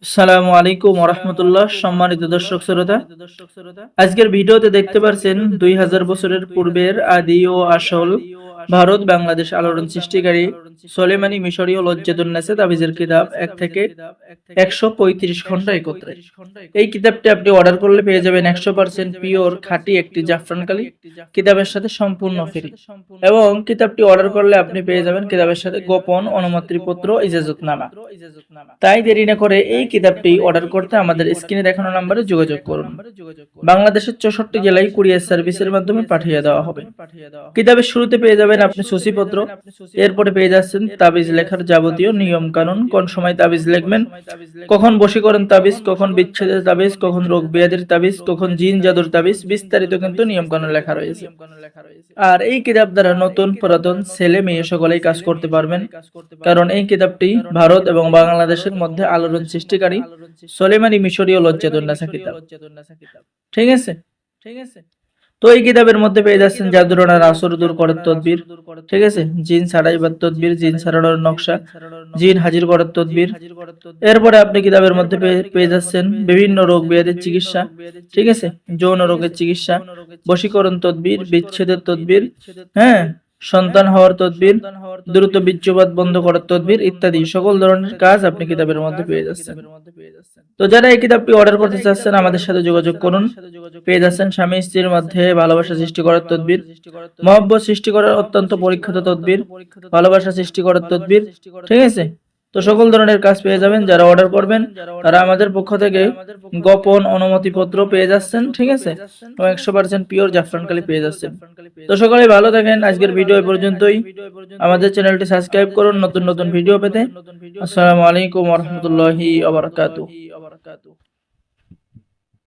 আসসালামু আলাইকুম ওয়া রাহমাতুল্লাহ। সম্মানিত দর্শক শ্রোতা, আজকের ভিডিওতে দেখতে পাচ্ছেন 2000 বছরের পূর্বের আদি ও আসল ভারত বাংলাদেশ আলোড়ন সৃষ্টিকারী সুলেমানি মিশরীয় লজ্জাতুন্নেসা তাবিজের কিতাব 1 থেকে 135 খণ্ড একত্রে। এই কিতাবটি আপনি অর্ডার করলে পেয়ে যাবেন 100% পিওর খাঁটি একটি জাফরানকালী কিতাবের সাথে সম্পূর্ণ ফ্রি, এবং কিতাবটি অর্ডার করলে আপনি পেয়ে যাবেন কিতাবের সাথে গোপন অনুমতিপত্র ইজাজতনামা। তাই দেরি না করে এই কিতাবটি অর্ডার করতে আমাদের স্ক্রিনে দেখানো নম্বরে যোগাযোগ করুন। বাংলাদেশের 64 জেলায় কুরিয়ার সার্ভিসের মাধ্যমে পাঠিয়ে দেওয়া হবে। কিতাবের শুরুতে পেয়ে যাবেন আপনি সূচিপত্র, এরপরে পেয়ে যাচ্ছেন তাবিজ লেখার যাবতীয় নিয়ম কানুন, কোন সময় তাবিজ লিখবেন, কখন বশীকরণ তাবিজ, কখন বিচ্ছেদের তাবিজ, কখন রোগ ব্যাধির তাবিজ, কখন জিন জাদুর তাবিজ, বিস্তারিত কিন্তু নিয়ম কানুন লেখা রয়েছে। আর এই কিতাব দ্বারা নতুন পুরাতন ছেলে মেয়ে সকলেই কাজ করতে পারবেন, কারণ এই কিতাবটি ভারত এবং বাংলাদেশের মধ্যে আলোড়ন সৃষ্টিকারী সুলেমানি মিশরীয় লজ্জাতুন্নেসা কিতাব। ঠিক আছে। তো এই কিতাবের মধ্যে পেয়ে যাচ্ছেন জাদুটনার আসর দূর করার তদবির, ঠিক আছে, জিন ছাড়াইবার তদবির, জিন ছাড়ানোর নকশা, জিন হাজির করার তদবির। এরপরে আপনি কিতাবের মধ্যে পেয়ে যাচ্ছেন বিভিন্ন রোগ ব্যাধির চিকিৎসা, ঠিক আছে, যৌন রোগের চিকিৎসা, বশীকরণ তদবির, বিচ্ছেদের তদবির, হ্যাঁ, সন্তান হওয়ার তদবির, দ্রুত বীর্যপাত বন্ধ করার তদবির ইত্যাদি সকল ধরনের কাজ আপনি কিতাবের মধ্যে পেয়ে যাচ্ছেন। তো যারা এই কিতাবটি অর্ডার করতে চাচ্ছেন আমাদের সাথে যোগাযোগ করুন। পেয়ে যাচ্ছেন স্বামী স্ত্রীর মধ্যে ভালোবাসা সৃষ্টি করার তদবির, মহব্বত সৃষ্টি করার অত্যন্ত পরীক্ষিত তদবির, ভালোবাসা সৃষ্টি করার তদবির, ঠিক আছে। তো সকল ধরনের কাজ পেয়ে যাবেন। যারা অর্ডার করবেন তারা আমাদের পক্ষ থেকে গোপন অনুমতিপত্র পেয়ে যাচ্ছেন, ঠিক আছে, এবং 100% পিওর জাফরানকালী পেয়ে যাচ্ছেন। তো সকলে ভালো থাকেন। আজকের ভিডিও এই পর্যন্তই। আমাদের চ্যানেলটি সাবস্ক্রাইব করুন নতুন নতুন ভিডিও পেতে। আসসালামু আলাইকুম ওয়া রাহমাতুল্লাহি ওয়া বারাকাতুহু।